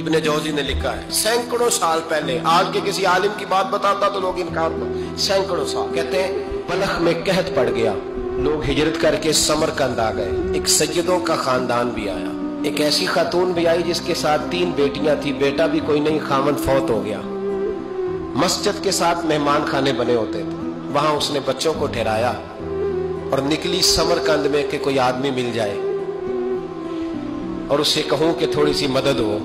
ابن جوزی نے لکھا ہے سینکڑوں سال پہلے، آج کے کسی عالم کی بات بتاتا تو لوگ انکار کرتے، سینکڑوں سال کہتے ہیں بلخ میں قحط پڑ گیا، لوگ ہجرت کر کے سمرقند آ گئے، ایک سیدوں کا خاندان بھی آیا، ایک ایسی خاتون بھی آئی جس کے ساتھ 3 بیٹیاں تھی، بیٹا بھی کوئی نہیں، خامن فوت ہو گیا۔ مسجد کے ساتھ مہمان خانے بنے ہوتے تھے، وہاں اس نے بچوں کو ٹھہرایا اور نکلی سمرقند میں کہ کوئی آدمی مل جائے اور اسے کہوں کہ تھوڑی سی مدد ہو۔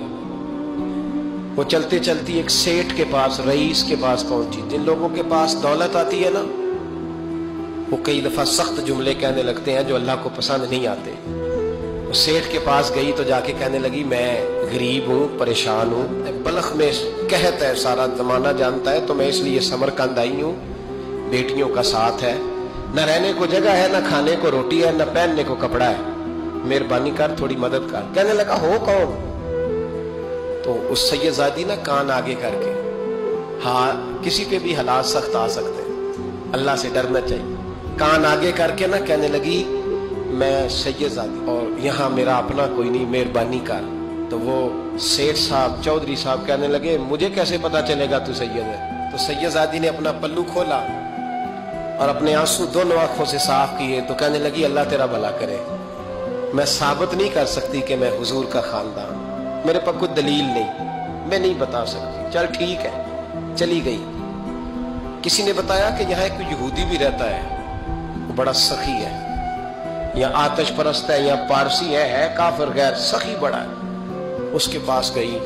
وہ چلتے چلتی ایک سیٹھ کے پاس، رئیس کے پاس پہنچی۔ جن لوگوں کے پاس دولت آتی ہے نا، وہ کئی دفعہ سخت جملے کہنے لگتے ہیں جو اللہ کو پسند نہیں آتے۔ وہ سیٹھ کے پاس گئی تو جا کے کہنے لگی میں غریب ہوں، پریشان ہوں، بلخ میں قحط ہے، سارا زمانہ جانتا ہے، تو میں اس لیے سمرقند آئی ہوں، بیٹیوں کا ساتھ ہے، نہ رہنے کو جگہ ہے، نہ کھانے کو روٹی ہے، نہ پہننے کو کپڑا ہے، مہربانی کر تھوڑی مدد کر۔ کہنے لگا ہو کون؟ تو اس سید زادی نا کان آگے کر کے، ہاں کسی پہ بھی حالات سخت آ سکتے ہیں، اللہ سے ڈرنا چاہیے، کان آگے کر کے نا کہنے لگی میں سید زادی اور یہاں میرا اپنا کوئی نہیں، مہربانی کر۔ تو وہ سیٹھ صاحب، چودھری صاحب کہنے لگے مجھے کیسے پتا چلے گا تو سید ہے؟ تو سید زادی نے اپنا پلو کھولا اور اپنے آنسو دونوں آنکھوں سے صاف کیے تو کہنے لگی اللہ تیرا بھلا کرے، میں ثابت نہیں کر سکتی کہ میں حضور کا خاندان، میرے پاس کوئی دلیل نہیں، میں نہیں بتا سکتی، چل ٹھیک ہے، چلی گئی۔ کسی نے بتایا کہ یہاں ایک یہودی بھی رہتا ہے، وہ بڑا سخی ہے، یا آتش پرست ہے، یا پارسی ہے کافر غیر، سخی بڑا ہے۔ اس کے پاس گئی،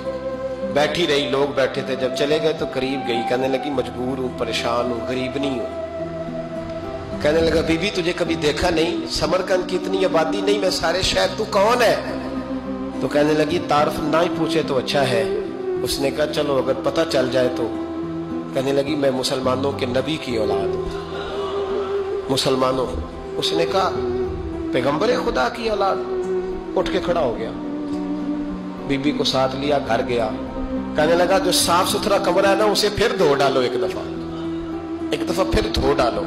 بیٹھی رہی، لوگ بیٹھے تھے، جب چلے گئے تو قریب گئی، کہنے لگی مجبور ہوں، پریشان ہوں، غریب نہیں ہوں۔ کہنے لگا بی بی تجھے کبھی دیکھا نہیں، سمرقند کی اتنی آبادی نہیں، میں سارے شہر، تو کون ہے؟ تو کہنے لگی تعارف نہ ہی پوچھے تو اچھا ہے۔ اس نے کہا چلو اگر پتہ چل جائے تو۔ کہنے لگی میں مسلمانوں کے نبی کی اولاد ہوں، مسلمانوں۔ اس نے کہا پیغمبر خدا کی اولاد؟ اٹھ کے کھڑا ہو گیا، بی بی کو ساتھ لیا، گھر گیا، کہنے لگا جو صاف ستھرا کمرہ ہے نا اسے پھر دھو ڈالو، ایک دفعہ پھر دھو ڈالو۔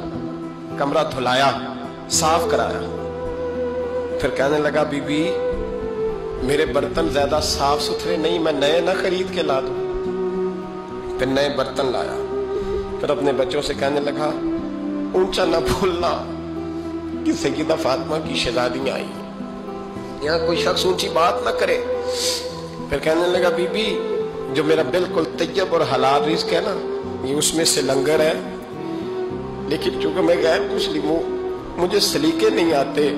کمرہ دھلایا، صاف کرایا، پھر کہنے لگا بی بی میرے برتن زیادہ صاف ستھرے نہیں، میں نئے نہ خرید کے لا دوں۔ پھر نئے برتن لایا، پھر اپنے بچوں سے کہنے لگا اونچا نہ بھولنا کہ سیدہ فاطمہ کی شہزادیاں آئی، یہاں کوئی شخص اونچی بات نہ کرے۔ پھر کہنے لگا بی بی جو میرا بالکل طیب اور حلال رزق ہے نا، یہ اس میں سے لنگر ہے، لیکن چونکہ میں غیر مسلم ہوں، مجھے سلیقے نہیں آتے،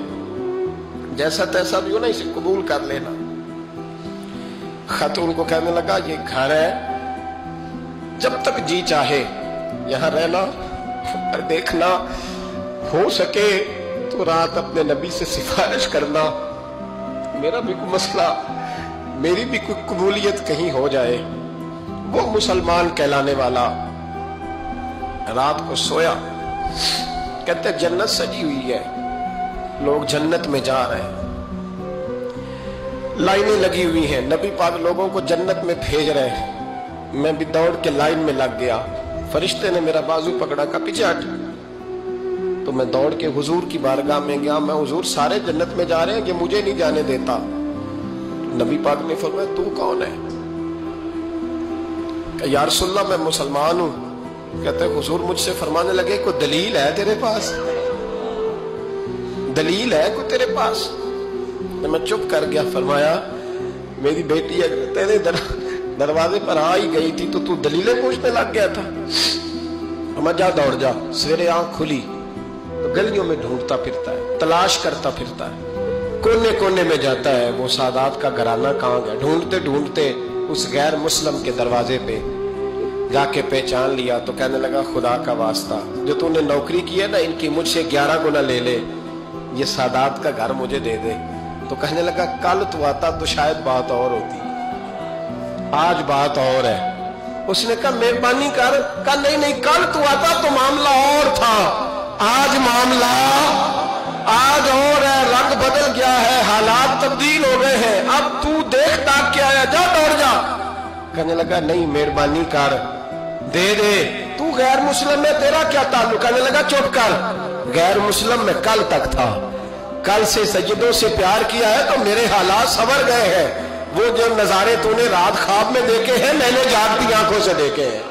جیسا تیسا بھی ہو نا اسے قبول کر لینا۔ خاتون کو کہنے لگا یہ گھر ہے، جب تک جی چاہے یہاں رہنا، اور دیکھنا ہو سکے تو رات اپنے نبی سے سفارش کرنا، میرا بھی کوئی مسئلہ، میری بھی کوئی قبولیت کہیں ہو جائے۔ وہ مسلمان کہلانے والا رات کو سویا، کہتے جنت سجی ہوئی ہے، لوگ جنت میں جا رہے ہیں، لائنیں لگی ہوئی ہیں، نبی پاک لوگوں کو جنت میں بھیج رہے ہیں، میں بھی دوڑ کے لائن میں لگ گیا، فرشتے نے میرا بازو پکڑا، کا پیچھے ہٹ، تو میں دوڑ کے حضور کی بارگاہ میں گیا، میں حضور سارے جنت میں جا رہے ہیں، یہ مجھے نہیں جانے دیتا۔ نبی پاک نے فرمایا تو کون ہے؟ کہ یا رسول اللہ میں مسلمان ہوں۔ کہتے حضور مجھ سے فرمانے لگے کوئی دلیل ہے تیرے پاس؟ دلیل ہے کوئی تیرے پاس؟ میں چپ کر گیا۔ فرمایا میری بیٹی اگر تیرے دروازے پر آ ہی گئی تھی تو دلیلیں پوچھنے لگ گیا تھا؟ میں جا دوڑ جا۔ سویرے آنکھ کھلی تو گلیوں میں ڈھونڈتا پھرتا ہے، تلاش کرتا پھرتا ہے، کونے کونے میں جاتا ہے وہ سادات کا گھرانہ کہاں گیا، ڈھونڈتے ڈھونڈتے اس غیر مسلم کے دروازے پہ جا کے پہچان لیا تو کہنے لگا خدا کا واسطہ جو تو نے نوکری کی ہے نا ان کی مجھ سے 11 گنا لے لے، یہ سادات کا گھر مجھے دے دے۔ تو کہنے لگا کل تو آتا تو شاید بات اور ہوتی، آج بات اور ہے۔ اس نے کہا مہربانی کر، کہا نہیں کل تو آتا تو معاملہ اور تھا، آج معاملہ آج اور ہے، رنگ بدل گیا ہے، حالات تبدیل ہو گئے ہیں، اب تو دیکھ تاک کے آیا، جا دوڑ جا۔ کہنے لگا نہیں مہربانی کر، دے دے، تو غیر مسلم میں تیرا کیا تعلق؟ کہنے لگا چپ کر، غیر مسلم میں کل تک تھا، کل سے سیدوں سے پیار کیا ہے تو میرے حالات سنور گئے ہیں، وہ جو نظارے تو نے رات خواب میں دیکھے ہیں میں نے جاگتی آنکھوں سے دیکھے ہیں.